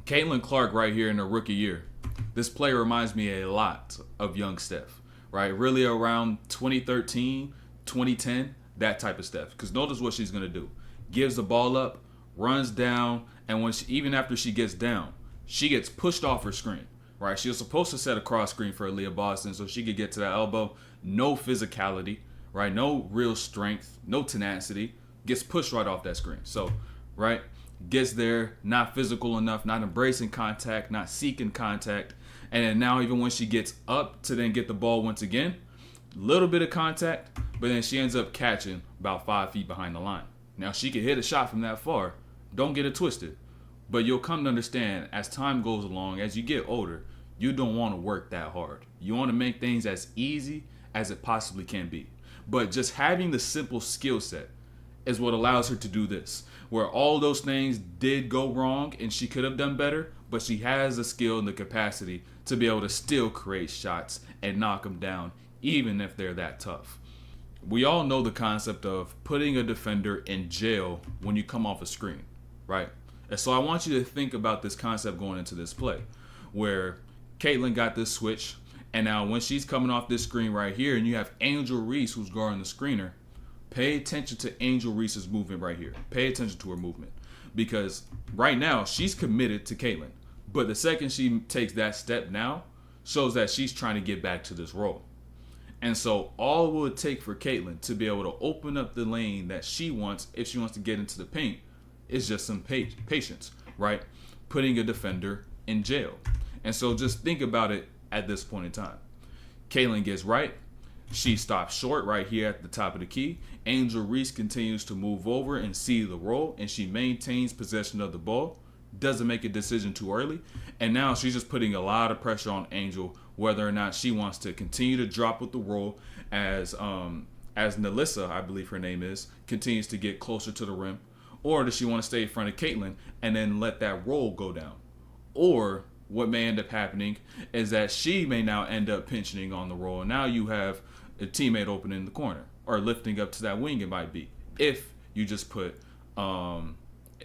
Caitlin Clark right here in her rookie year. This player reminds me a lot of young Steph, right? Really around 2013, 2010, that type of Steph. Because notice what she's going to do. Gives the ball up, runs down, and even after she gets down, she gets pushed off her screen, right? She was supposed to set a cross screen for Aaliyah Boston so she could get to that elbow. No physicality, right? No real strength, no tenacity. Gets pushed right off that screen. So, right? Gets there, not physical enough, not embracing contact, not seeking contact. And then now even when she gets up to then get the ball once again, little bit of contact, but then she ends up catching about 5 feet behind the line. Now she can hit a shot from that far. Don't get it twisted. But you'll come to understand as time goes along, as you get older, you don't want to work that hard. You want to make things as easy as it possibly can be. But just having the simple skill set is what allows her to do this, where all those things did go wrong and she could have done better, but she has the skill and the capacity to be able to still create shots and knock them down, even if they're that tough. We all know the concept of putting a defender in jail when you come off a screen, right? And so I want you to think about this concept going into this play, where Caitlin got this switch, and now when she's coming off this screen right here, and you have Angel Reese who's guarding the screener, pay attention to Angel Reese's movement right here. Pay attention to her movement. Because right now, she's committed to Caitlin. But the second she takes that step now, shows that she's trying to get back to this role. And so all it would take for Caitlin to be able to open up the lane that she wants, if she wants to get into the paint, is just some patience, right? Putting a defender in jail. And so just think about it at this point in time. Caitlin gets right. She stops short right here at the top of the key. Angel Reese continues to move over and see the roll, and she maintains possession of the ball. Doesn't make a decision too early. And now she's just putting a lot of pressure on Angel, whether or not she wants to continue to drop with the roll as Nalissa, I believe her name is, continues to get closer to the rim. Or does she want to stay in front of Caitlin and then let that roll go down? Or what may end up happening is that she may now end up pinching on the roll, and now you have a teammate open in the corner or lifting up to that wing. It might be if you just put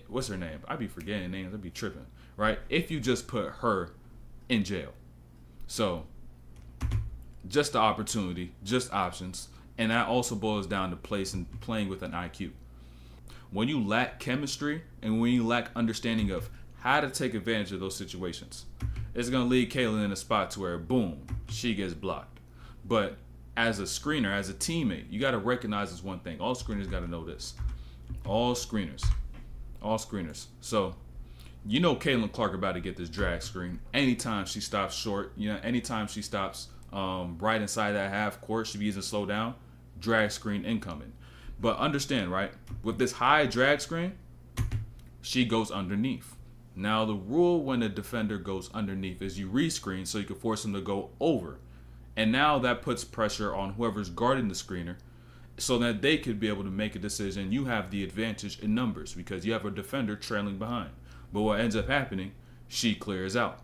what's her name? I'd be forgetting names. I'd be tripping, right? If you just put her in jail. So just the opportunity, just options, and that also boils down to playing with an IQ. When you lack chemistry and when you lack understanding of how to take advantage of those situations, it's going to lead Caitlin in a spot to where, boom, she gets blocked. But as a screener, as a teammate, you got to recognize this one thing. All screeners got to know this. All screeners. So, you know Caitlin Clark about to get this drag screen. Anytime she stops short, anytime she stops right inside that half court, she begins to slow down, drag screen incoming. But understand, right, with this high drag screen, she goes underneath. Now, the rule when a defender goes underneath is you rescreen so you can force them to go over. And now that puts pressure on whoever's guarding the screener so that they could be able to make a decision. You have the advantage in numbers because you have a defender trailing behind. But what ends up happening, she clears out.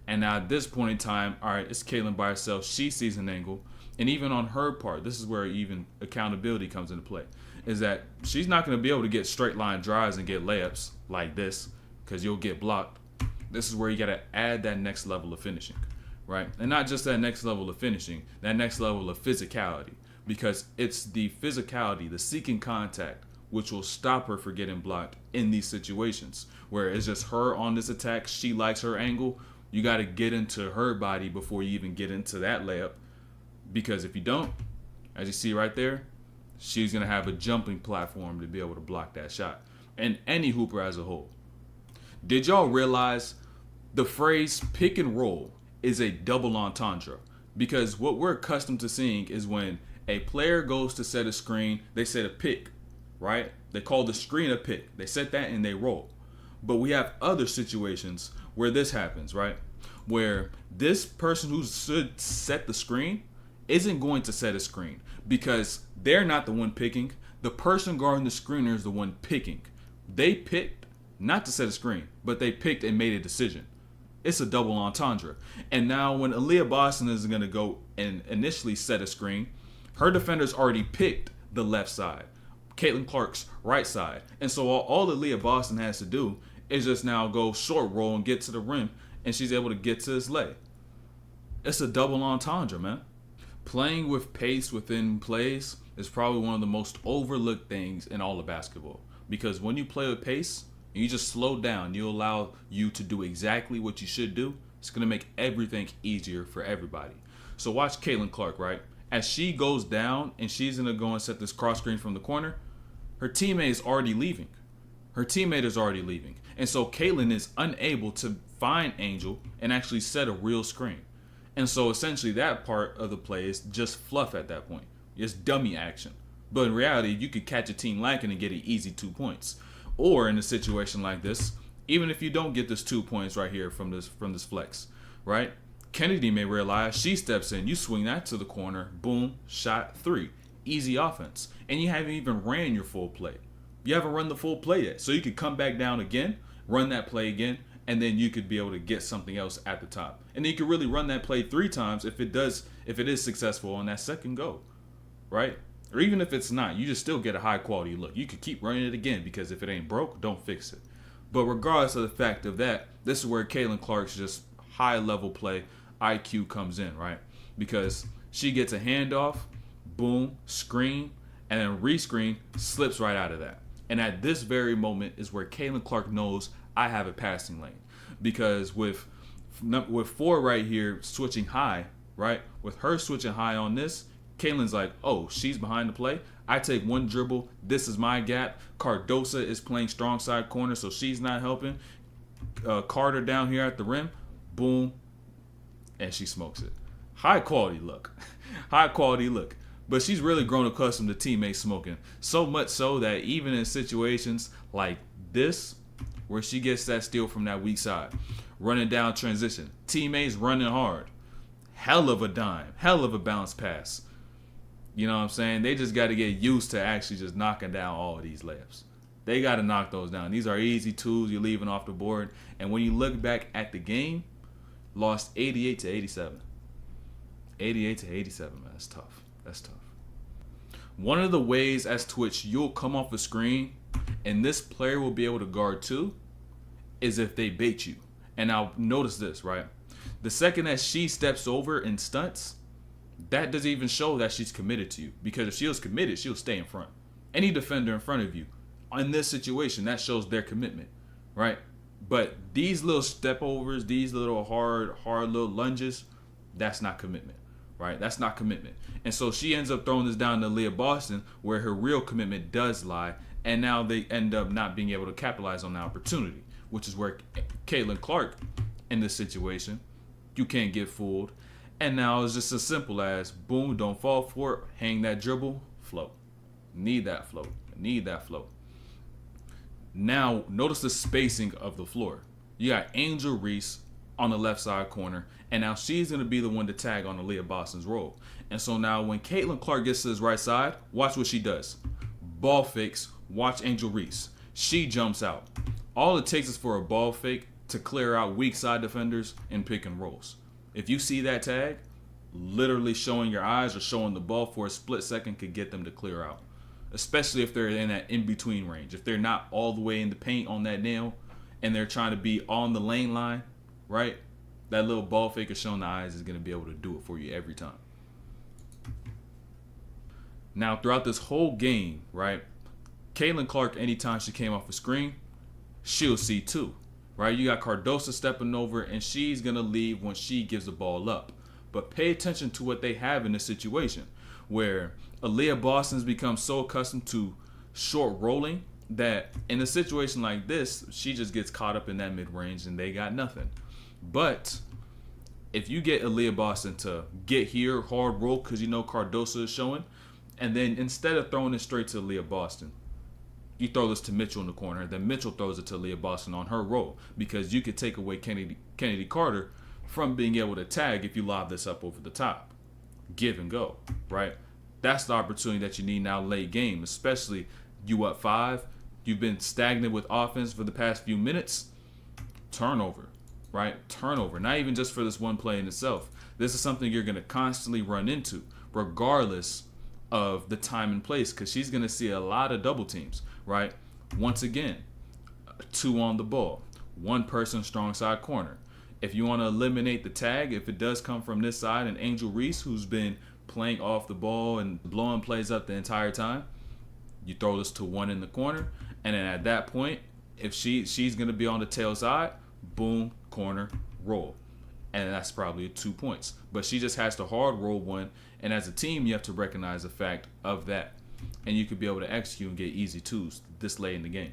And now at this point in time, all right, it's Caitlin by herself. She sees an angle. And even on her part, this is where even accountability comes into play, is that she's not going to be able to get straight line drives and get layups like this because you'll get blocked. This is where you got to add that next level of finishing, right? And not just that next level of finishing, that next level of physicality, because it's the physicality, the seeking contact, which will stop her from getting blocked in these situations where it's just her on this attack. She likes her angle. You got to get into her body before you even get into that layup. Because if you don't, as you see right there, she's going to have a jumping platform to be able to block that shot. And any hooper as a whole. Did y'all realize the phrase pick and roll is a double entendre? Because what we're accustomed to seeing is when a player goes to set a screen, they set a pick, right? They call the screen a pick. They set that and they roll. But we have other situations where this happens, right? Where this person who should set the screen isn't going to set a screen because they're not the one picking. The person guarding the screener is the one picking. They picked not to set a screen, but they picked and made a decision. It's a double entendre. And now when Aaliyah Boston is going to go and initially set a screen, her defender's already picked the left side, Caitlin Clark's right side. And so all Aaliyah Boston has to do It's just now go short roll and get to the rim, and she's able to get to this lay. It's a double entendre, man. Playing with pace within plays is probably one of the most overlooked things in all of basketball. Because when you play with pace, and you just slow down, you allow you to do exactly what you should do. It's going to make everything easier for everybody. So watch Caitlin Clark, right? As she goes down and she's going to go and set this cross screen from the corner, her teammate is already leaving. And so Caitlin is unable to find Angel and actually set a real screen. And so essentially that part of the play is just fluff at that point. It's dummy action. But in reality, you could catch a team lacking and get an easy 2 points. Or in a situation like this, even if you don't get this 2 points right here from this flex, right? Kennedy may realize, she steps in, you swing that to the corner, boom, shot, 3. Easy offense. And you haven't even ran your full play. You haven't run the full play yet. So you could come back down again, run that play again, and then you could be able to get something else at the top. And then you could really run that play 3 times if it is successful on that second go, right? Or even if it's not, you just still get a high quality look. You could keep running it again because if it ain't broke, don't fix it. But regardless of the fact of that, this is where Caitlin Clark's just high level play IQ comes in, right? Because she gets a handoff, boom, screen, and then rescreen, slips right out of that. And at this very moment is where Caitlin Clark knows I have a passing lane. Because with 4 right here switching high, right? With her switching high on this, Caitlin's like, oh, she's behind the play. I take one dribble. This is my gap. Cardosa is playing strong side corner, so she's not helping. Carter down here at the rim. Boom. And she smokes it. High quality look. High quality look. But she's really grown accustomed to teammates smoking. So much so that even in situations like this, where she gets that steal from that weak side, running down transition, teammates running hard. Hell of a dime. Hell of a bounce pass. You know what I'm saying? They just got to get used to actually just knocking down all of these layups. They got to knock those down. These are easy tools you're leaving off the board. And when you look back at the game, lost 88 to 87. 88 to 87, man. That's tough. That's tough. One of the ways as to which you'll come off a screen and this player will be able to guard too is if they bait you. And now notice this, right? The second that she steps over and stunts, that doesn't even show that she's committed to you. Because if she was committed, she'll stay in front. Any defender in front of you, in this situation, that shows their commitment, right? But these little step overs, these little hard little lunges, that's not commitment, right? That's not commitment. And so she ends up throwing this down to Leah Boston, where her real commitment does lie. And now they end up not being able to capitalize on the opportunity, which is where Caitlin Clark, in this situation, you can't get fooled. And now it's just as simple as, boom, don't fall for it, hang that dribble, float. Need that float. Need that float. Now, notice the spacing of the floor. You got Angel Reese on the left side corner, and now she's going to be the one to tag on the Leah Boston's role. And so now when Caitlin Clark gets to his right side, watch what she does. Ball fakes, watch Angel Reese. She jumps out. All it takes is for a ball fake to clear out weak side defenders and pick and rolls. If you see that tag, literally showing your eyes or showing the ball for a split second could get them to clear out. Especially if they're in that in-between range. If they're not all the way in the paint on that nail and they're trying to be on the lane line, right? That little ball fake of showing the eyes is going to be able to do it for you every time. Now, throughout this whole game, right, Caitlin Clark, anytime she came off a screen, she'll see too, right? You got Cardosa stepping over, and she's going to leave when she gives the ball up. But pay attention to what they have in this situation, where Aaliyah Boston's become so accustomed to short rolling that in a situation like this, she just gets caught up in that mid-range and they got nothing. But if you get Aaliyah Boston to get here, hard roll, because you know Cardosa is showing, and then instead of throwing it straight to Aaliyah Boston, you throw this to Mitchell in the corner, then Mitchell throws it to Aaliyah Boston on her roll, because you could take away Kennedy Carter from being able to tag if you lob this up over the top. Give and go, right? That's the opportunity that you need now late game, especially you up 5. You've been stagnant with offense for the past few minutes. Turnover, right? Turnover. Not even just for this one play in itself. This is something you're going to constantly run into, regardless of the time and place, because she's going to see a lot of double teams, right? Once again, 2 on the ball, 1 person strong side corner. If you want to eliminate the tag, if it does come from this side, and Angel Reese, who's been playing off the ball and blowing plays up the entire time, you throw this to 1 in the corner, and then at that point, if she's going to be on the tail side, boom, corner, roll. And that's probably 2 points. But she just has to hard roll 1, and as a team, you have to recognize the fact of that. And you could be able to execute and get easy 2s this late in the game.